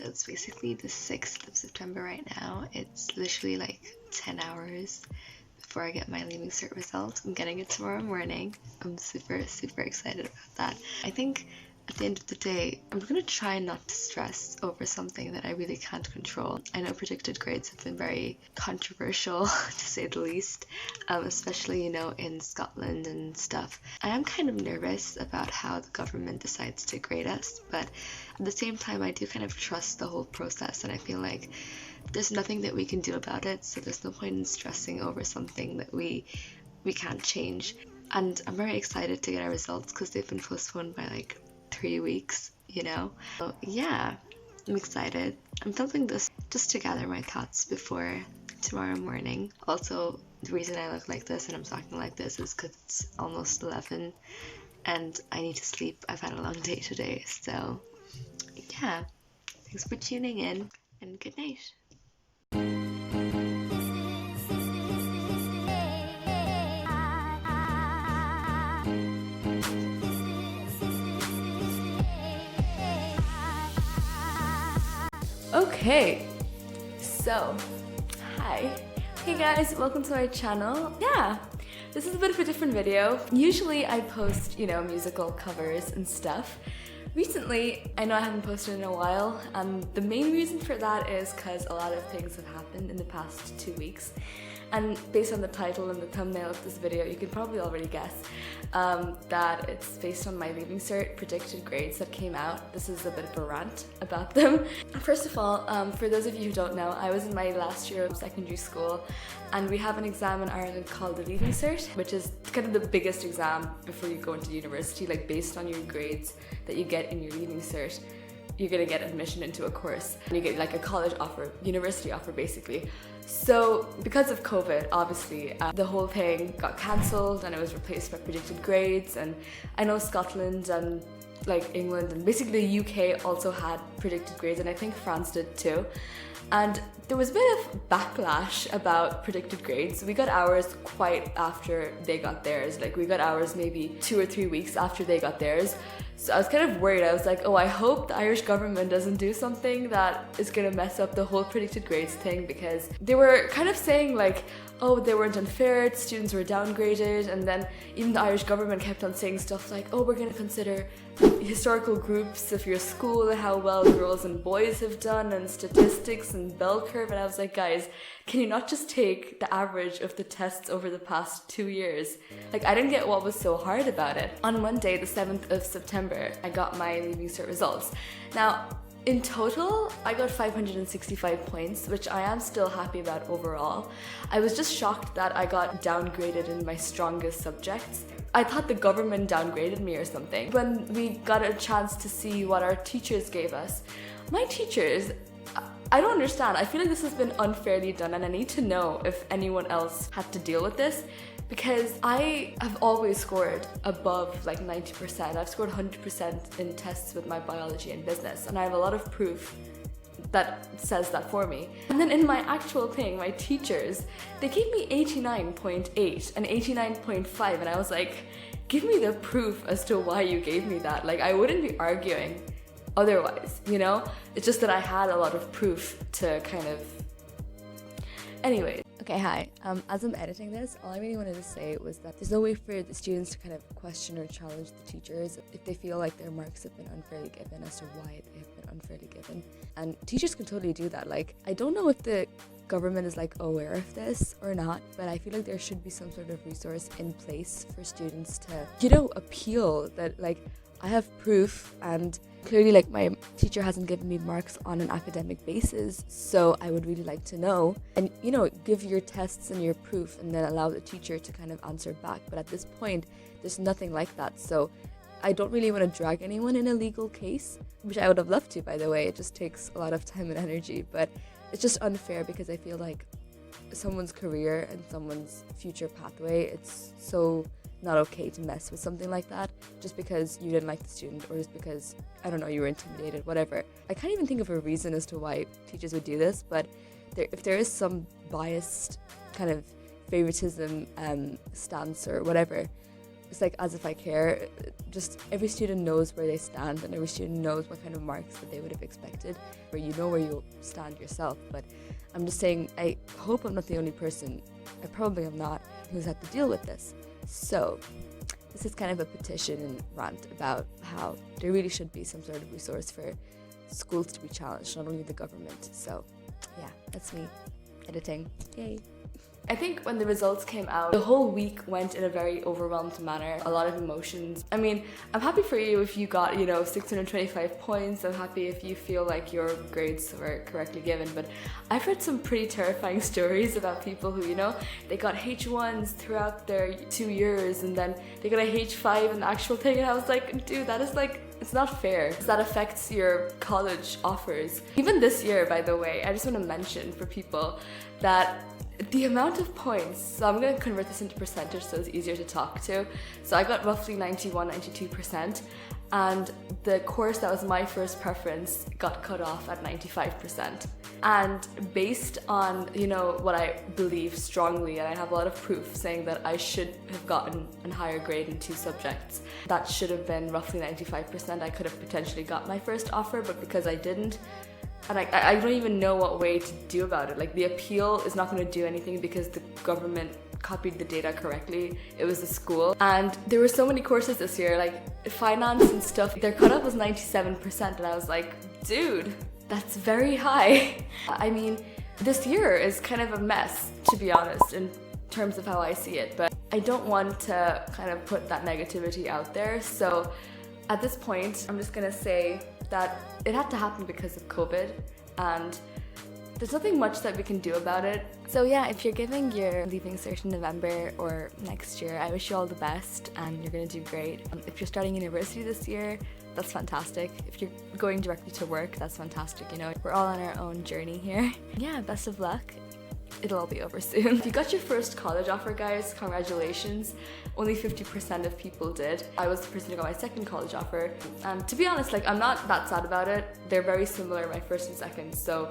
So it's basically the 6th of September right now. It's literally like 10 hours before I get my Leaving Cert result. I'm getting it tomorrow morning. I'm super excited about that. I think at the end of the day, I'm gonna try not to stress over something that I really can't control. I know predicted grades have been very controversial to say the least, especially, you know, in Scotland and stuff. I am kind of nervous about how the government decides to grade us, but at the same time, I do kind of trust the whole process, and I feel like there's nothing that we can do about it, so there's no point in stressing over something that we can't change. And I'm very excited to get our results because they've been postponed by like 3 weeks, you know? So yeah, I'm excited. I'm filming this just to gather my thoughts before tomorrow morning. Also, the reason I look like this and I'm talking like this is because it's almost 11 and I need to sleep. I've had a long day today, so yeah. Thanks for tuning in and good night. Okay, so hi. Hey guys, welcome to my channel. Yeah, this is a bit of a different video. Usually I post, you know, musical covers and stuff. Recently, I know I haven't posted in a while, and the main reason for that is because a lot of things have happened in the past 2 weeks. And based on the title and the thumbnail of this video, you can probably already guess that it's based on my Leaving Cert Predicted Grades that came out. This is a bit of a rant about them. First of all, for those of you who don't know, I was in my last year of secondary school, and we have an exam in Ireland called the Leaving Cert, which is kind of the biggest exam before you go into university. Like, based on your grades that you get in your Leaving Cert, you're gonna get admission into a course and you get like a college offer, university offer basically. So because of COVID, obviously, the whole thing got cancelled and it was replaced by predicted grades. And I know Scotland and like England and basically the UK also had predicted grades, and I think France did too. And there was a bit of backlash about predicted grades. We got ours quite after they got theirs. Like, we got ours maybe 2 or 3 weeks after they got theirs. So I was kind of worried. I was like, oh, I hope the Irish government doesn't do something that is gonna mess up the whole predicted grades thing, because they were kind of saying like, oh, they weren't unfair, students were downgraded, and then even the Irish government kept on saying stuff like, oh, we're gonna consider historical groups of your school and how well girls and boys have done and statistics and bell curve. And I was like, guys, can you not just take the average of the tests over the past 2 years? Like, I didn't get what was so hard about it. On Monday, the 7th of September, I got my Leaving Cert results. Now, in total, I got 565 points, which I am still happy about overall. I was just shocked that I got downgraded in my strongest subjects. I thought the government downgraded me or something. When we got a chance to see what our teachers gave us, my teachers, I don't understand. I feel like this has been unfairly done, and I need to know if anyone else had to deal with this, because I have always scored above like 90%. I've scored 100% in tests with my biology and business, and I have a lot of proof that says that for me. And then in my actual thing, my teachers, they gave me 89.8 and 89.5, and I was like, give me the proof as to why you gave me that. Like, I wouldn't be arguing otherwise, you know? It's just that I had a lot of proof to kind of... Anyway. Okay, hi. As I'm editing this, all I really wanted to say was that there's no way for the students to kind of question or challenge the teachers if they feel like their marks have been unfairly given as to why they have been unfairly given. And teachers can totally do that. Like, I don't know if the government is like aware of this or not, but I feel like there should be some sort of resource in place for students to, you know, appeal that, like, I have proof, and clearly, like, my teacher hasn't given me marks on an academic basis, so I would really like to know. And, you know, give your tests and your proof and then allow the teacher to kind of answer back. But at this point, there's nothing like that. So I don't really want to drag anyone in a legal case, which I would have loved to, by the way. It just takes a lot of time and energy, but it's just unfair because I feel like someone's career and someone's future pathway, it's so not okay to mess with something like that just because you didn't like the student, or just because, I don't know, you were intimidated, whatever. I can't even think of a reason as to why teachers would do this, but if there is some biased kind of favoritism stance or whatever, It's like as if I care. Just every student knows where they stand, and every student knows what kind of marks that they would have expected, where you know where you'll stand yourself. But I'm just saying, I hope I'm not the only person, I probably am not, who's had to deal with this. So this is kind of a petition and rant about how there really should be some sort of resource for schools to be challenged, not only the government. So yeah, that's me editing. Yay. I think when the results came out, the whole week went in a very overwhelmed manner, a lot of emotions. I mean, I'm happy for you if you got, 625 points. I'm happy if you feel like your grades were correctly given, but I've heard some pretty terrifying stories about people who, they got H1s throughout their 2 years, and then they got a H5 in the actual thing, and I was like, dude, that is like, it's not fair. That affects your college offers. Even this year, by the way, I just want to mention for people that the amount of points, so I'm going to convert this into percentage so it's easier to talk to. So I got roughly 92%, and the course that was my first preference got cut off at 95%. And based on, what I believe strongly, and I have a lot of proof saying that I should have gotten a higher grade in 2 subjects, that should have been roughly 95%. I could have potentially got my first offer, but because I didn't, and I don't even know what way to do about it. Like, the appeal is not going to do anything because the government copied the data correctly. It was the school. And there were so many courses this year, like finance and stuff. Their cutoff was 97%, and I was like, dude, that's very high. I mean, this year is kind of a mess, to be honest, in terms of how I see it. But I don't want to kind of put that negativity out there. So at this point, I'm just gonna say that it had to happen because of COVID, and there's nothing much that we can do about it. So yeah, if you're giving your leaving cert in November or next year, I wish you all the best, and you're gonna do great. If you're starting university this year, that's fantastic. If you're going directly to work, that's fantastic. We're all on our own journey here. Yeah, best of luck. It'll all be over soon. If you got your first college offer, guys, congratulations. Only 50% of people did. I was the person who got my second college offer. And to be honest, I'm not that sad about it. They're very similar, my first and second, so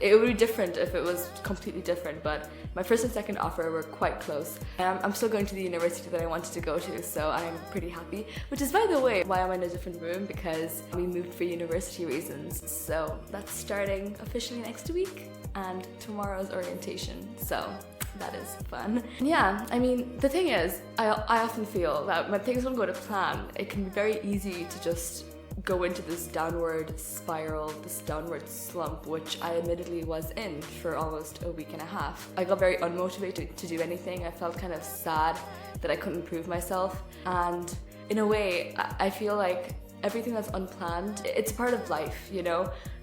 it would be different if it was completely different, but my first and second offer were quite close. And I'm still going to the university that I wanted to go to, so I'm pretty happy. Which is, by the way, why I'm in a different room, because we moved for university reasons. So that's starting officially next week, and tomorrow's orientation, so that is fun. Yeah, I mean, the thing is, I often feel that when things don't go to plan, it can be very easy to just go into this downward spiral, this downward slump, which I admittedly was in for almost a week and a half. I got very unmotivated to do anything. I felt kind of sad that I couldn't prove myself, and in a way, I feel like everything that's unplanned, it's part of life,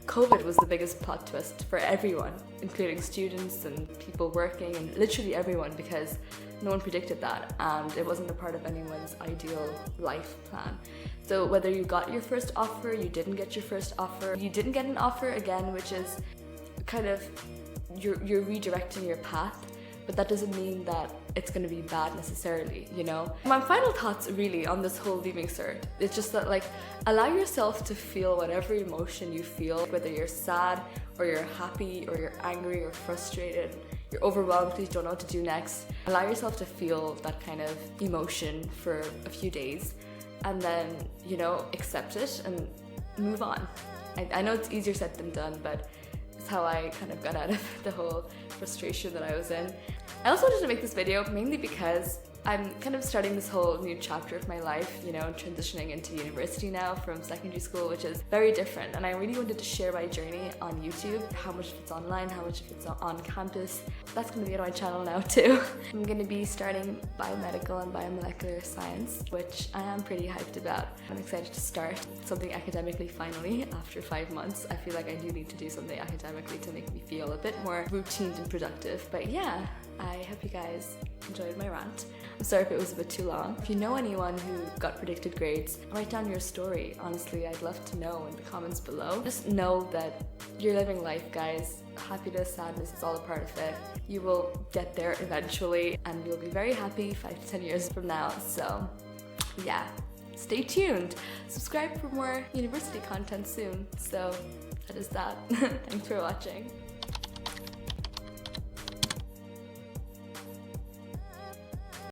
COVID was the biggest plot twist for everyone, including students and people working and literally everyone, because no one predicted that, and it wasn't a part of anyone's ideal life plan. So whether you got your first offer, you didn't get your first offer, you didn't get an offer again, which is kind of, you're redirecting your path, but that doesn't mean that it's going to be bad necessarily, My final thoughts really on this whole leaving cert, it's just that allow yourself to feel whatever emotion you feel, whether you're sad or you're happy or you're angry or frustrated, you're overwhelmed because you don't know what to do next. Allow yourself to feel that kind of emotion for a few days, and then, accept it and move on. I know it's easier said than done, but it's how I kind of got out of the whole frustration that I was in. I also wanted to make this video mainly because I'm kind of starting this whole new chapter of my life, transitioning into university now from secondary school, which is very different. And I really wanted to share my journey on YouTube, how much of it's online, how much of it's on campus. That's going to be on my channel now too. I'm going to be starting biomedical and biomolecular science, which I am pretty hyped about. I'm excited to start something academically finally after 5 months. I feel like I do need to do something academically to make me feel a bit more routine and productive. But yeah, I hope you guys enjoyed my rant. I'm sorry if it was a bit too long. If you know anyone who got predicted grades, write down your story. Honestly, I'd love to know in the comments below. Just know that you're living life, guys. Happiness, sadness, it's all a part of it. You will get there eventually, and you'll be very happy 5 to 10 years from now. So yeah, stay tuned. Subscribe for more university content soon. So that is that. Thanks for watching.